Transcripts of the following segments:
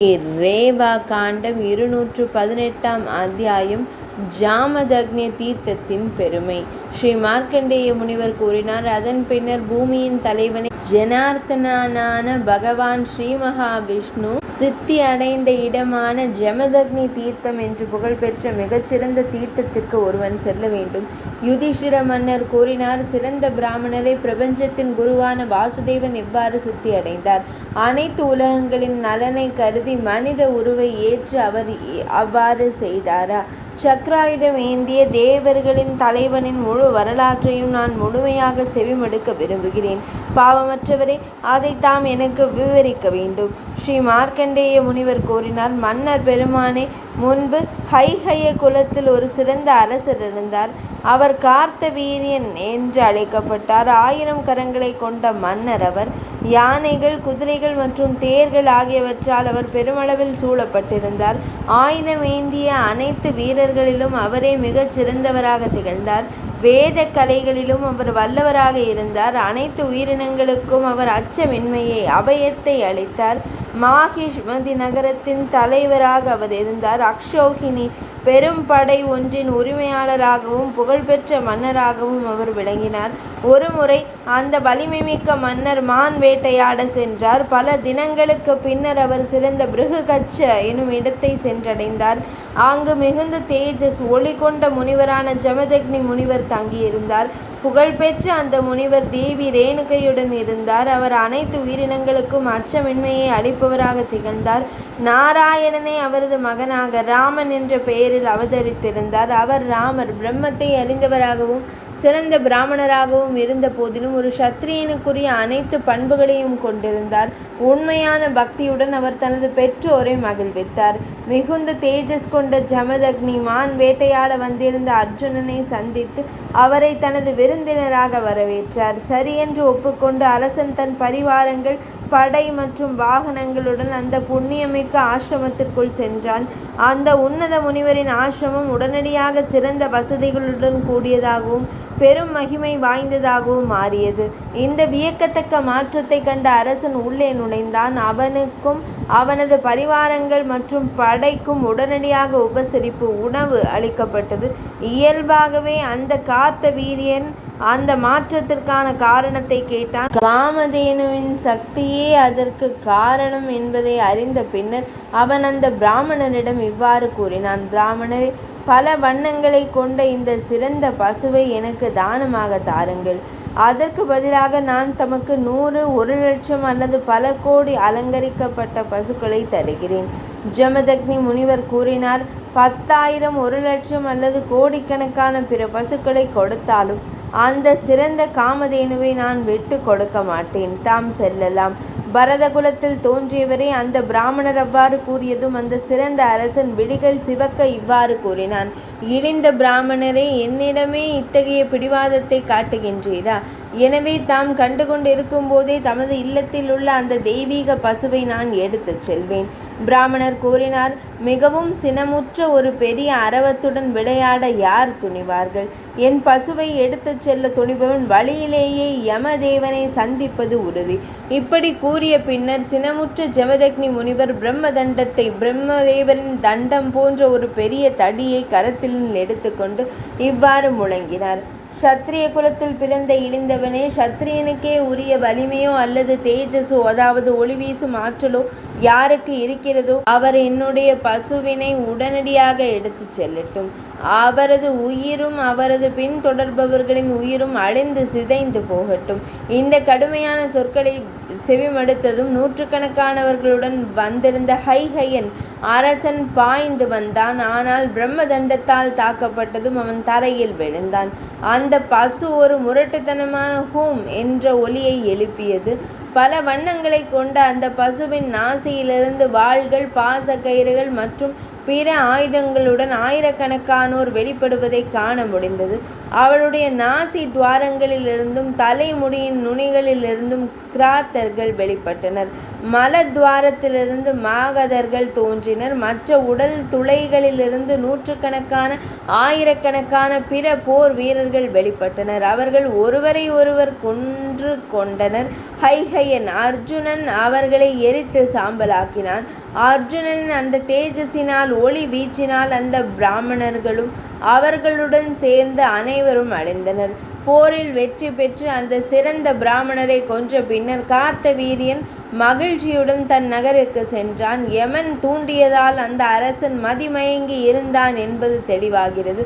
ரேவா காண்டம் 218 அத்தியாயம். ஜாமதக்னி தீர்த்தத்தின் பெருமை. ஸ்ரீ மார்க்கண்டேய முனிவர் கூறினார். அதன் பின்னர் பூமியின் தலைவனை ஜனார்த்தனான பகவான் ஸ்ரீ மகாவிஷ்ணு சித்தி அடைந்த இடமான ஜமதக்னி தீர்த்தம் என்று புகழ்பெற்ற மிகச்சிறந்த தீர்த்தத்திற்கு ஒருவன் செல்ல வேண்டும். யுதிஷ்டிர மன்னர் கூறினார். சிறந்த பிராமணரை பிரபஞ்சத்தின் குருவான வாசுதேவன் எவ்வாறு சித்தி அடைந்தார்? அனைத்து உலகங்களின் நலனை கருதி மனித உருவை ஏற்று அவர் அவ்வாறு செய்தாரா? சக்கராயுதம் ஏந்திய தேவர்களின் தலைவனின் முழு வரலாற்றையும் நான் முழுமையாக செவிமடுக்க விரும்புகிறேன். பாவமற்றவரே, அதை தாம் எனக்கு விவரிக்க வேண்டும். ஸ்ரீ மார்க்கண்டேய முனிவர் கூறினார். மன்னர் பெருமானே, முன்பு ஹைஹய குலத்தில் ஒரு சிறந்த அரசர் இருந்தார். அவர் கார்த்தவீரியன் என்று அழைக்கப்பட்டார். 1000 கரங்களை கொண்ட மன்னர் அவர். யானைகள், குதிரைகள் மற்றும் தேர்கள் ஆகியவற்றால் அவர் பெருமளவில் சூழப்பட்டிருந்தார். ஆயுதம் ஏந்திய அனைத்து வீரர்களிலும் அவரே மிகச் சிறந்தவராக திகழ்ந்தார். வேத கலைகளிலும் அவர் வல்லவராக இருந்தார். அனைத்து உயிரினங்களுக்கும் அவர் அச்சமின்மையை, அபயத்தை அளித்தார். மாகிஷ்மதி நகரத்தின் தலைவராக அவர் இருந்தார். அக்ஷோகினி பெரும் படை ஒன்றின் உரிமையாளராகவும் புகழ்பெற்ற மன்னராகவும் அவர் விளங்கினார். ஒருமுறை அந்த வலிமைமிக்க மன்னர் மான் வேட்டையாட சென்றார். பல தினங்களுக்கு பின்னர் அவர் சிறந்த பிருகுகச்ச எனும் இடத்தை சென்றடைந்தார். அங்கு மிகுந்த தேஜஸ் ஒளி கொண்ட முனிவரான ஜமதக்னி முனிவர் தங்கியிருந்தார். புகழ்பெற்ற அந்த முனிவர் தேவி ரேணுகையுடன் இருந்தார். அவர் அனைத்து உயிரினங்களுக்கும் அச்சமின்மையை அளிப்பவராக திகழ்ந்தார். நாராயணனே அவரது மகனாக ராமன் என்ற பெயரில் அவதரித்திருந்தார். அவர் ராமர் பிரம்மத்தை அறிந்தவராகவும் சிறந்த பிராமணராகவும் இருந்த போதிலும் ஒரு சத்திரியனுக்குரிய அனைத்து பண்புகளையும் கொண்டிருந்தார். உண்மையான பக்தியுடன் அவர் தனது பெற்றோரை மகிழ்வித்தார். மிகுந்த தேஜஸ் கொண்ட ஜமதக்னி மான் வேட்டையாட வந்திருந்த அர்ஜுனனை சந்தித்து அவரை தனது விருந்தினராக வரவேற்றார். சரியென்று ஒப்புக்கொண்டு அரசன் தன் பரிவாரங்கள், படை மற்றும் வாகனங்களுடன் அந்த புண்ணியமிக்க ஆசிரமத்திற்குள் சென்றான். அந்த உன்னத முனிவரின் ஆசிரமம் உடனடியாக சிறந்த வசதிகளுடன் கூடியதாகவும் பெரும் மகிமை வாய்ந்ததாகவும் மாறியது. இந்த வியக்கத்தக்க மாற்றத்தை கண்ட அரசன் உள்ளே நுழைந்தான். அவனுக்கும் அவனது பரிவாரங்கள் மற்றும் படைக்கும் உடனடியாக உபசரிப்பு, உணவு அளிக்கப்பட்டது. இயல்பாகவே அந்த கார்த்தவீரியன் அந்த மாற்றத்திற்கான காரணத்தை கேட்டான். காமதேனுவின் சக்தியே அதற்கு காரணம் என்பதை அறிந்த பின்னர் அவன் அந்த பிராமணரிடம் இவ்வாறு கூறினான். பிராமணரே, பல வண்ணங்களை கொண்ட இந்த சிறந்த பசுவை எனக்கு தானமாக தாருங்கள். அதற்கு பதிலாக நான் தமக்கு 100, 1,00,000 அல்லது பல கோடி அலங்கரிக்கப்பட்ட பசுக்களை தருகிறேன். ஜமதக்னி முனிவர் கூறினார். 10,000, 1,00,000 அல்லது கோடிக்கணக்கான பிற பசுக்களை கொடுத்தாலும் அந்த சிறந்த காமதேனுவை நான் விட்டு கொடுக்க மாட்டேன். தாம் செல்லலாம். பரத குலத்தில் தோன்றியவரே, அந்த பிராமணர் அவ்வாறு கூறியதும் அந்த சிறந்த அரசன் விழிகள் சிவக்க இவ்வாறு கூறினான். இழிந்த பிராமணரே, என்னிடமே இத்தகைய பிடிவாதத்தை காட்டுகின்றீரா? எனவே தாம் கண்டுகொண்டிருக்கும் போதே தமது இல்லத்தில் உள்ள அந்த தெய்வீக பசுவை நான் எடுத்துச் செல்வேன். பிராமணர் கூறினார். மிகவும் சினமுற்ற ஒரு பெரிய அரவத்துடன் விளையாட யார் துணிவார்கள்? என் பசுவை எடுத்துச் செல்ல துணிபவன் வழியிலேயே யமதேவனை சந்திப்பது உறுதி. இப்படி கூறிய பின்னர் சினமுற்ற ஜமதக்னி முனிவர் பிரம்ம தண்டத்தை, பிரம்மதேவரின் தண்டம் போன்ற ஒரு பெரிய தடியை கரத்தில் எடுத்துக்கொண்டு இவ்வாறு முழங்கினார். சத்திரிய குலத்தில் பிறந்த இழிந்தவனே, சத்திரியனுக்கே உரிய வலிமையோ அல்லது தேஜஸோ, அதாவது ஒளி வீசும் ஆற்றலோ யாருக்கு இருக்கிறதோ அவர் என்னுடைய பசுவினை உடனடியாக எடுத்துச் செல்லட்டும். அவரது உயிரும் அவரது பின் தொடர்பவர்களின் உயிரும் அழிந்து சிதைந்து போகட்டும். இந்த கடுமையான சொற்களை செவிமடுத்ததும் நூற்றுக்கணக்கானவர்களுடன் வந்திருந்த ஹைஹயன் அரசன் பாய்ந்து வந்தான். ஆனால் பிரம்ம தண்டத்தால் தாக்கப்பட்டதும் அவன் தரையில் விழுந்தான். அந்த பசு ஒரு முரட்டுத்தனமான ஹூம் என்ற ஒலியை எழுப்பியது. பல வண்ணங்களை கொண்ட அந்த பசுவின் நாசியிலிருந்து வாள்கள், பாச கயிறுகள் மற்றும் பிற ஆயுதங்களுடன் ஆயிரக்கணக்கானோர் வெளிப்படுவதை காண முடிந்தது. அவளுடைய நாசி துவாரங்களிலிருந்தும் தலைமுடியின் நுனிகளிலிருந்தும் கிராத்தர்கள் வெளிப்பட்டனர். மலத்வாரத்திலிருந்து மாகதர்கள் தோன்றினர். மற்ற உடல் துளைகளிலிருந்து நூற்றுக்கணக்கான ஆயிரக்கணக்கான பிற போர் வீரர்கள் வெளிப்பட்டனர். அவர்கள் ஒருவரை ஒருவர் கொன்று கொண்டனர். ஹைஹயன் அர்ஜுனன் அவர்களை எரித்து சாம்பலாக்கினான். அர்ஜுனனின் அந்த தேஜஸினால் ஒளி வீச்சினால் அந்த பிராமணர்களும் அவர்களுடன் சேர்ந்த அனைவரும் அழிந்தனர். போரில் வெற்றி பெற்று அந்த சிறந்த பிராமணரை கொன்ற பின்னர் கார்த்தவீரியன் மகிழ்ச்சியுடன் தன் நகருக்கு சென்றான். யமன் தூண்டியதால் அந்த அரசன் மதிமயங்கி இருந்தான் என்பது தெளிவாகிறது.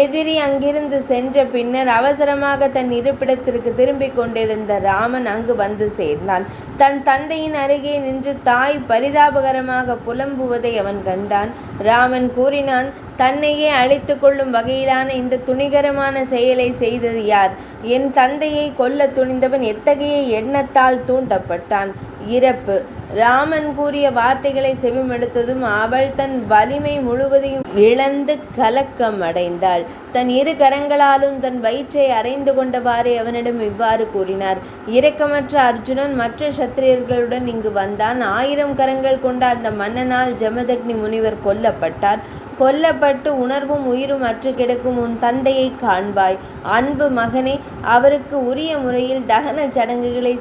எதிரி அங்கிருந்து சென்ற பின்னர் அவசரமாக தன் இருப்பிடத்திற்கு திரும்பிக் கொண்டிருந்த ராமன் அங்கு வந்து சேர்ந்தான். தன் தந்தையின் அருகே நின்று தாய் பரிதாபகரமாக புலம்புவதை அவன் கண்டான். ராமன் கூறினான், தன்னையே அழித்து கொள்ளும் வகையிலான இந்த துணிகரமான செயலை செய்தது யார்? என் தந்தையை கொல்ல துணிந்தவன் எத்தகைய எண்ணத்தால் தூண்டப்பட்டான்? இறப்பு. ராமன் கூறிய வார்த்தைகளை செவிமடுத்ததும் அவள் தன் வலிமை முழுவதையும் இழந்து கலக்கம் அடைந்தாள். தன் இரு கரங்களாலும் தன் வயிற்றை அறைந்து கொண்டவாறே அவனிடம் இவ்வாறு கூறினார். இரக்கமற்ற அர்ஜுனன் மற்ற சத்திரியர்களுடன் இங்கு வந்தான். 1000 கரங்கள் கொண்ட அந்த மன்னனால் ஜமதக்னி முனிவர் கொல்லப்பட்டார். கொல்லப்பட்டு உணர்வும் உயிரும் அற்று கிடக்கும் உன் தந்தையை காண்பாய். அன்பு மகனே, அவருக்கு உரிய முறையில் தகன சடங்குகளை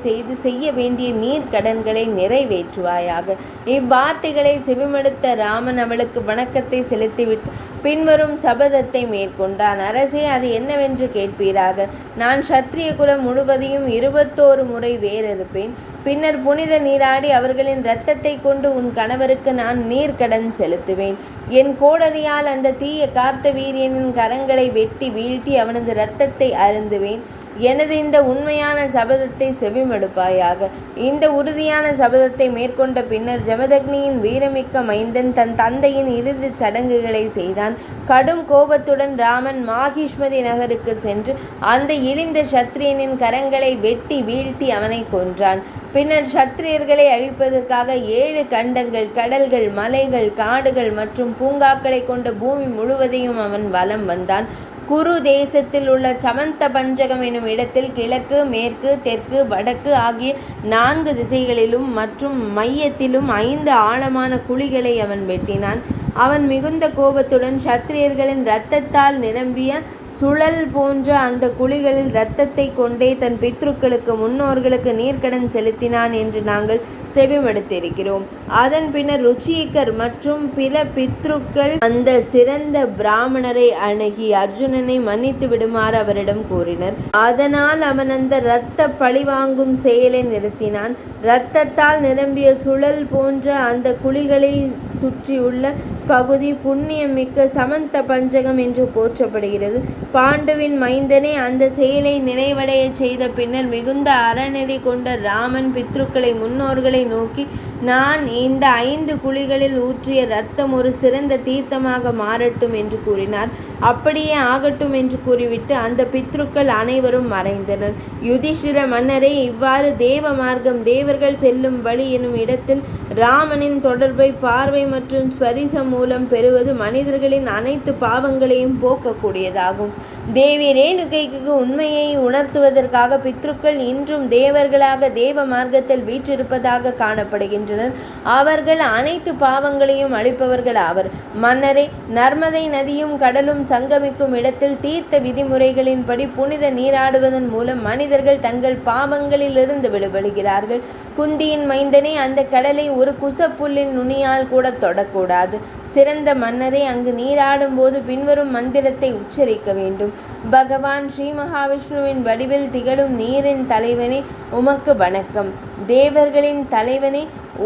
செய்ய வேண்டிய நீர்க்கடன்களை நிறைவேற்றுவாயாக. இவ்வார்த்தைகளை செவிமடுத்த ராமன் அவளுக்கு வணக்கத்தை செலுத்திவிட்டு பின்வரும் சபதத்தை மேற்கொண்டான். அரசே, அது என்னவென்று கேட்பீராக. நான் சத்திரிய குலம் முழுவதையும் 21 முறை வேறறுப்பேன். பின்னர் புனித நீராடி அவர்களின் இரத்தத்தை கொண்டு உன் கணவருக்கு நான் நீர்க்கடன் செலுத்துவேன். என் கோடரியால் அந்த தீய கார்த்தவீரியனின் கரங்களை வெட்டி வீழ்த்தி அவனது இரத்தத்தை அருந்துவேன். எனது இந்த உண்மையான சபதத்தை செவிமடுப்பாயாக. இந்த உறுதியான சபதத்தை மேற்கொண்ட பின்னர் ஜமதக்னியின் வீரமிக்க மைந்தன் தன் தந்தையின் இறுதிச் சடங்குகளை செய்தான். கடும் கோபத்துடன் ராமன் மாகிஷ்மதி நகருக்கு சென்று அந்த இழிந்த சத்திரியனின் கரங்களை வெட்டி வீழ்த்தி அவனை கொன்றான். பின்னர் சத்திரியர்களை அழிப்பதற்காக 7 கண்டங்கள், கடல்கள், மலைகள், காடுகள் மற்றும் பூங்காக்களை கொண்ட பூமி முழுவதையும் அவன் வலம் வந்தான். குரு தேசத்தில் உள்ள சமந்த பஞ்சகம் எனும் இடத்தில் கிழக்கு, மேற்கு, தெற்கு, வடக்கு ஆகிய 4 திசைகளிலும் மற்றும் மையத்திலும் 5 ஆழமான குழிகளை அவன் வெட்டினான். அவன் மிகுந்த கோபத்துடன் சத்திரியர்களின் இரத்தத்தால் நிரம்பிய சுழல் போன்ற அந்த குழிகளில் இரத்தத்தை கொண்டே தன் பித்ருக்களுக்கு முன்னோர்களுக்கு நீர்க்கடன் செலுத்தினான் என்று நாங்கள் செவிமடுத்திருக்கிறோம். அதன் பின்னர் ருச்சிகர் மற்றும் பிற பித்ருக்கள் அந்த சிறந்த பிராமணரை அணுகி அர்ஜுனனை மன்னித்து விடுமாறு அவரிடம் கூறினர். அதனால் அவன் அந்த இரத்த பழிவாங்கும் செயலை நிறுத்தினான். இரத்தத்தால் நிரம்பிய சுழல் போன்ற அந்த குழிகளை சுற்றியுள்ள பகுதி புண்ணியம் மிக்க சமந்த பஞ்சகம் என்று போற்றப்படுகிறது. பாண்டுவின் மைந்தனே, அந்த செயலை நிறைவடைய செய்த பின்னர் மிகுந்த அறநெறி கொண்ட ராமன் பித்ருக்களை முன்னோர்களை நோக்கி, நான் இந்த 5 குழிகளில் ஊற்றிய இரத்தம் ஒரு சிறந்த தீர்த்தமாக மாறட்டும் என்று கூறினார். அப்படியே ஆகட்டும் என்று கூறிவிட்டு அந்த பித்ருக்கள் அனைவரும் மறைந்தனர். யுதிஷ்டிர மன்னரே, இவ்வாறு தேவ மார்க்கம், தேவர்கள் செல்லும் வழி எனும் இடத்தில் ராமனின் தொடர்பை பார்வை மற்றும் ஸ்பரிசம் மூலம் பெறுவது மனிதர்களின் அனைத்து பாவங்களையும் போக்கக்கூடியதாகும். தேவி ரேணுகைக்கு உண்மையை உணர்த்துவதற்காக பித்ருக்கள் இன்றும் தேவர்களாக தேவ மார்க்கத்தில் வீற்றிருப்பதாக காணப்படுகின்றனர். அவர்கள் அனைத்து பாவங்களையும் அளிப்பவர்கள் ஆவர். மன்னரே, நர்மதை நதியும் கடலும் சங்கமிக்கும் இடத்தில் தீர்த்த விதிமுறைகளின்படி புனித நீராடுவதன் மூலம் மனிதர்கள் தங்கள் பாவங்களிலிருந்து விடுபடுகிறார்கள். குந்தியின் மைந்தனே, அந்த கடலை ஒரு குசப்புல்லின் நுனியால் கூட தொடக்கூடாது. சிறந்த மன்னரே, அங்கு நீராடும் போது பின்வரும் மந்திரத்தை உச்சரிக்க வேண்டும். பகவான் ஸ்ரீ மகாவிஷ்ணுவின் வடிவில் திகழும் நீரின் தலைவனே, உமக்கு வணக்கம். தேவர்களின் தலைவனே,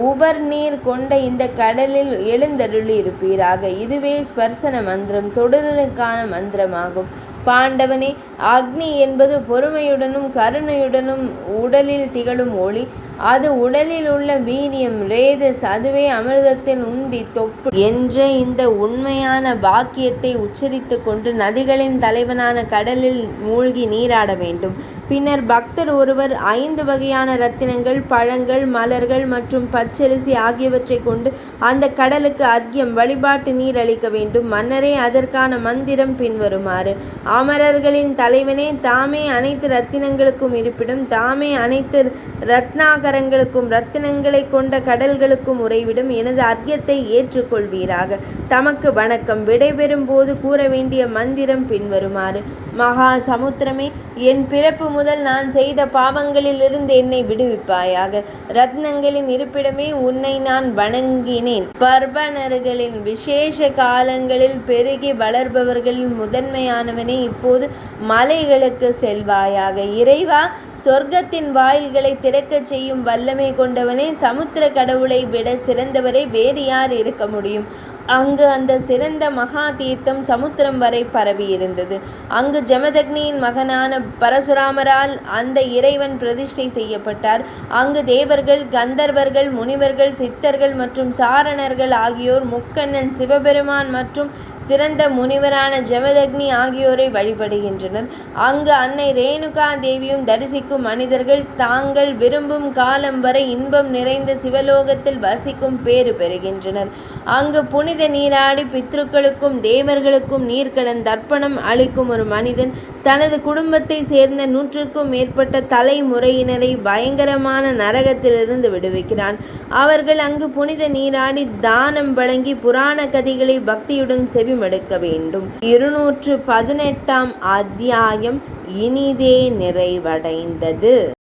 உவர் நீர் கொண்ட இந்த கடலில் எழுந்தருளி இருப்பீராக. இதுவே ஸ்பர்சன மந்திரம், தொடுதலுக்கான மந்திரமாகும். பாண்டவனே, அக்னி என்பது பொறுமையுடனும் கருணையுடனும் உடலில் திகழும் ஒளி. அது உடலில் உள்ள வீரியம் ரேதஸ், அதுவே அமிர்தத்தின் உந்தி தொப்பு என்ற இந்த உண்மையான வாக்கியத்தை உச்சரித்து கொண்டு நதிகளின் தலைவனான கடலில் மூழ்கி நீராட வேண்டும். பின்னர் பக்தர் ஒருவர் 5 வகையான ரத்தினங்கள், பழங்கள், மலர்கள் மற்றும் பச்சரிசி ஆகியவற்றை கொண்டு அந்த கடலுக்கு அர்க்கியம் வழிபாட்டு நீர் அளிக்க வேண்டும். மன்னரே, அதற்கான மந்திரம் பின்வருமாறு: அமரர்களின் தலைவனே, தாமே அனைத்து ரத்தினங்களுக்கும் இருப்பிடும், தாமே அனைத்து ரத்னாகரங்களுக்கும் ரத்தினங்களை கொண்ட கடல்களுக்கும் உறைவிடும், எனது அர்க்கியத்தை ஏற்றுக்கொள்வீராக. தமக்கு வணக்கம். விடைபெறும் போது கூற வேண்டிய மந்திரம் பின்வருமாறு: மகா சமுத்திரமே, என் பிறப்பு முதல் நான் செய்த பாவங்களிலிருந்து என்னை விடுவிப்பாயாக. ரத்னங்களின் இருப்பிடமே, உன்னை நான் வணங்கினேன். பர்வணர்களின் விசேஷ காலங்களில் பெருகி வளர்பவர்களின் முதன்மையானவனே, இப்போது மலைகளுக்கு செல்வாயாக. இறைவா, சொர்க்கத்தின் வாயில்களை திறக்கச் செய்யும் வல்லமை கொண்டவனே, சமுத்திர கடவுளை விட சிறந்தவரை வேறு யார் இருக்க முடியும்? அங்கு அந்த சிறந்த மகா தீர்த்தம் சமுத்திரம் வரை பரவியிருந்தது. அங்கு ஜமதக்னியின் மகனான பரசுராமரால் அந்த இறைவன் பிரதிஷ்டை செய்யப்பட்டார். அங்கு தேவர்கள், கந்தர்வர்கள், முனிவர்கள், சித்தர்கள் மற்றும் சாரணர்கள் ஆகியோர் முக்கண்ணன் சிவபெருமான் மற்றும் சிறந்த முனிவரான ஜமதக்னி ஆகியோரை வழிபடுகின்றனர். அங்கு அன்னை ரேணுகா தேவியும் தரிசிக்கும் மனிதர்கள் தாங்கள் விரும்பும் காலம் வரை இன்பம் நிறைந்த சிவலோகத்தில் வசிக்கும் பேறு பெறுகின்றனர். அங்கு புனித நீராடி பித்ருக்களுக்கும் தேவர்களுக்கும் நீர்க்கடன் தர்ப்பணம் அளிக்கும் ஒரு மனிதன் தனது குடும்பத்தை சேர்ந்த 100க்கும் மேற்பட்ட தலைமுறையினரை பயங்கரமான நரகத்திலிருந்து விடுவிக்கிறான். அவர்கள் அங்கு புனித நீராடி தானம் வழங்கி புராண கதைகளை பக்தியுடன் செவிமடுக்க வேண்டும். 218ஆம் அத்தியாயம் இனிதே நிறைவடைந்தது.